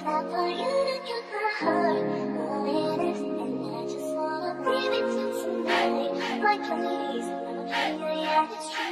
that for you to get my heart. Oh, it is, and I just wanna leave it to tonight. Like please, I'm okay, yeah, it's true.